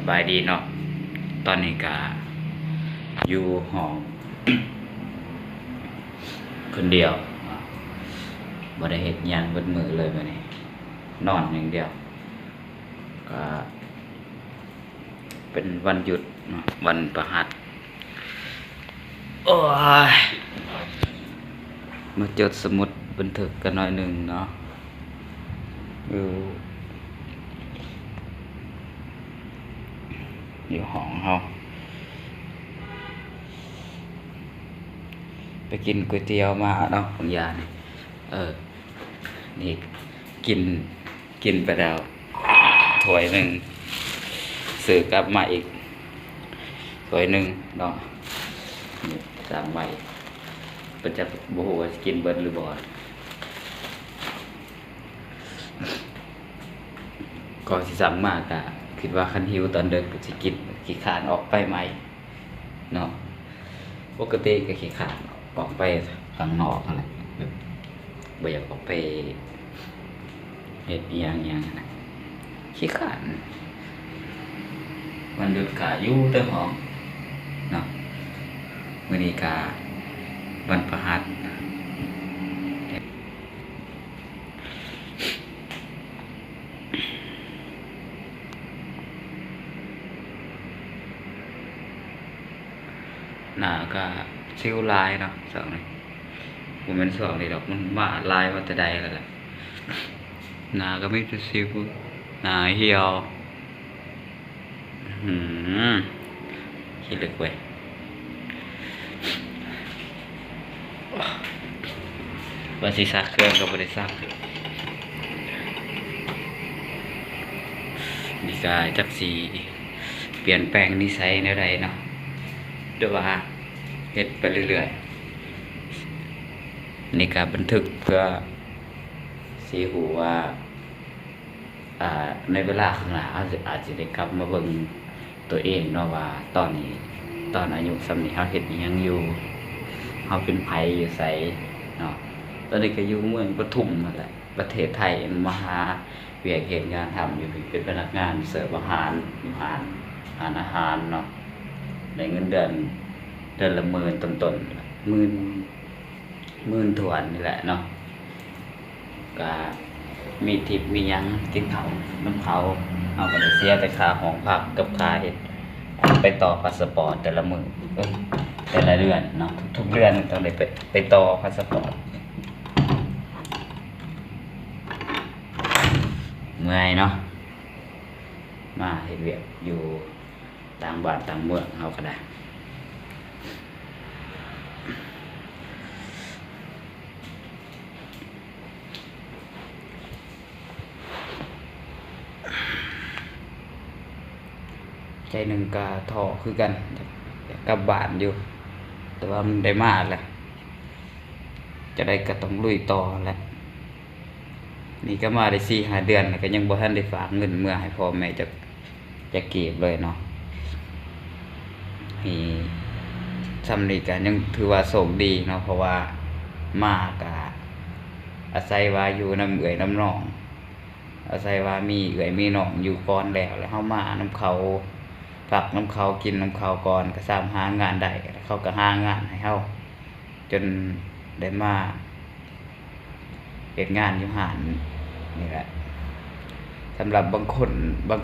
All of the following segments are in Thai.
บายดีเนาะตอนนี้ก็อยู่ห้อง คนเดียวบ่ได้เฮ็ดหยังเบิดมื้อเลยมื้อนี้นอนอย่างเดียวก็เป็นวันหยุดเนาะวันพฤหัสโอ้ยมาจดสมุดบันทึกกันหน่อยหนึ่งเนาะอยู่ห้องเฮาไปกินก๋วยเตี๋ยวมาเนาะของยานี่นี่กินไปแล้วถ้วยหนึ่งซื้อกลับมาอีกถ้วยหนึ่งเนาะนี่สั่งใหม่เป็นจะบ่ฮู้ว่าสิกินเบิดหรือบ่ก็สิสั่งมากะคิดว่าคันหิวตอนเดินก็สิกินขี้ขานออกไปใหม่เนาะปกติก็ขี้ขานออกไปข้างนอกนั่นแหละแบบบ่อยากออกไปเฮ็ดอีหยังนะขี้ขานวันหยุดก็อยู่แต่ห้องเนาะมื้อนี้ก็วันพฤหัสหน้าก็ซิวลายเนาะสองนี่บ่แม่นสองนี่ดอกมันมาลายมาแต่ใดแล้วล่ะหน้าก็มีแต่ซิวหน้าเหี่ยวขี้เหล็กเว้ยว่าสิซักเครื่องก็บ่ได้ซักนี่ก็จักสิเปลี่ยนแปลงนิสัยแนวใดเนาะเดี๋ยวว่าเฮ็ดไปเรื่อยๆนี่ก็บันทึกเพื่อสิฮู้ว่าในเวลาข้างหน้าอาจจะได้กลับมาเบิ่งตัวเองเนาะว่าตอนนี้ตอนอายุส่ำนี้เฮาเฮ็ดอิหยังอยู่เฮาเป็นไผอยู่ไสเนาะตอนนี้ก็อยู่เมืองปทุมนั่นแหละประเทศไทยมาหาเวียกเฮ็ดงานทำอยู่เป็นพนักงานเสิร์ฟอาหารอยู่ร้านอาหารเนาะได้เงินเดือนละ10,000ต้นๆ10,000ถ้วนนี่แหละเนาะก็มีทิปมีหยังกินข้าวน้ำเขาเอาก็ได้เสียแต่ค่าห้องพักกับค่าเฮ็ดไปต่อพาสปอร์ตแต่ละมื้อแต่ละเดือนเนาะทุกเดือนต้องได้ไปต่อพาสปอร์ตเมื่อยเนาะมาเฮ็ดเวียกอยู่ต่างบ้านต่างเมืองเฮาก็ได้ใจหนึ่งก็ท้อคือกันกลับบ้านอยู่แต่ว่ามันได้มาแล้วจะได้ก็ต้องลุยต่อแหละนี่ก็มาได้4-5 เดือนก็ยังบ่ทันได้ฝากเงินเมื่อให้พ่อแม่จะเก็บเลยเนาะนี่ซำนี้ก็ยังถือว่าโชคดีเนาะเพราะว่ามาก็อาศัยว่าอยู่นำเอื้อยนำน้องอาศัยว่ามีเอื้อยมีน้องอยู่ก่อนแล้วเฮามานำเขาพักนำเขากินนำเขาก่อนก็สามหางานได้เขาก็หางานให้เฮาจนได้มาเฮ็ดงานอยู่ห้านนี่แหละสำหรับบาง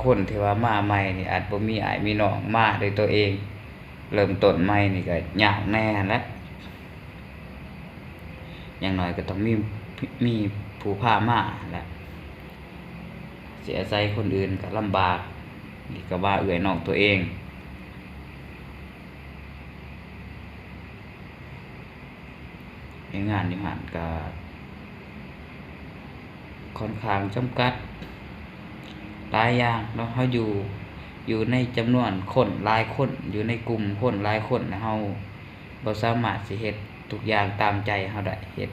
คนที่ว่ามาใหม่นี่อาจบ่มีอ้ายมีน้องมาด้วยตัวเองเริ่มต้นใหม่นี่ก็ยากแน่แหละอย่างน้อยก็ต้องมีผู้พามาแหละเสียใจคนอื่นก็ลำบากนี่ก็ว่าเอื้อยน้องตัวเองงานอยู่หั่นก็ค่อนข้างจำกัดหลายอย่างเนาะเฮาอยู่ในจำนวนคนหลายคนอยู่ในกลุ่มคนหลายคนเฮาบ่สามารถสิเฮ็ดทุกอย่างตามใจเฮาได้เฮ็ด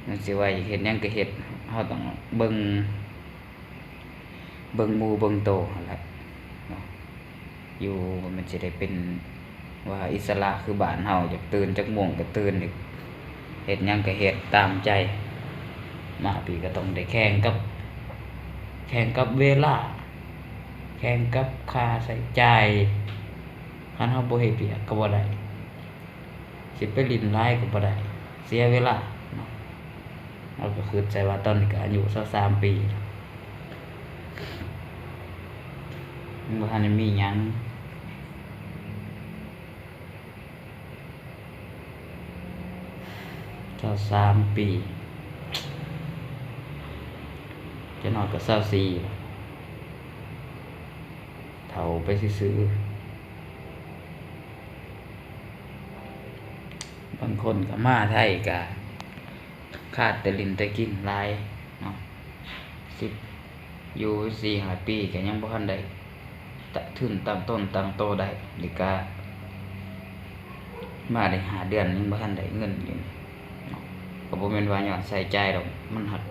มันสิว่าอยากเฮ็ดหยังก็เฮ็ดเฮาต้องเบิ่งหมู่เบิ่งโตนั่นแหละเนาะอยู่มันสิได้เป็นว่าอิสระคือบ้านเฮาอยากตื่นจักโมงก็ตื่นอีกเฮ็ดหยังก็เฮ็ดตามใจมาปีก็ต้องได้แข่งกับเวลา แข่งกับค่าใช้จ่ายคันเฮาบ่เฮ็ดเวียกก็บ่ได้สิไปลิ้นหลายก็บ่ได้เสียเวลาเนาะเราก็คิดใจว่าตอนนี้ก็อายุ23ปีมันบ่ทันได้มีหยัง23ปีจะน้อยก็24เฒ่าไปซื่อๆบางคนก็มาไทยก็ขาดแต่ลิ้นแต่กินหลายเนาะอยู่ 4-5 ปีก็ยังบ่ทันได้ทุนตั้งต้นตั้งโตได้หรือก็มาได้5 เดือนยังบ่ทันได้เงินอยู่เนาะก็บ่แม่นว่าย้อนใส่ใจดอกมันหัก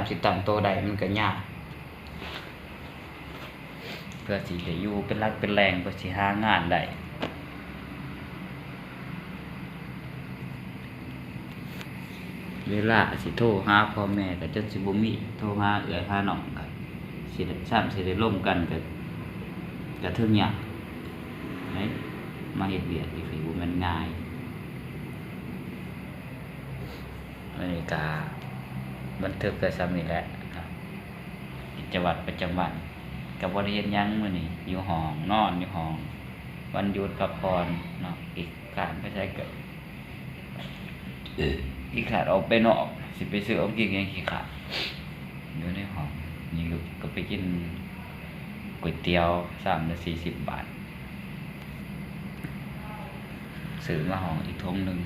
สิตั้งโตได้มันก็ยากเพื่อสิได้อยู่เป็นหลักเป็นแหล่งเพื่อสิหางานได้เวลาสิโทรหาพ่อแม่ก็จนสิบ่มีโทรหาเอื้อยหาน้องก็สิได้ร่วมกันก็ถึงยากเฮ้ยมาเฮ็ดเวียกนี่คือบ่แม่นง่ายอันนี้ก็บันทึกก็ซ้ำนี่แหละครับกิจวัตรประจำวันก็บ่ได้เฮ็ดหยังมื้อนี้อยู่ห้องนอนอยู่ห้องวันหยุดพักผ่อนเนาะอีกการไปใช้ก็ขี้ขาดออกไปนอกสิไปซื้อของกินยังขี้ขาดอยู่ในห้องนี่ก็ไปกินก๋วยเตี๋ยว3ละ40 บาทซื้อมาห้องอีกถุงนึง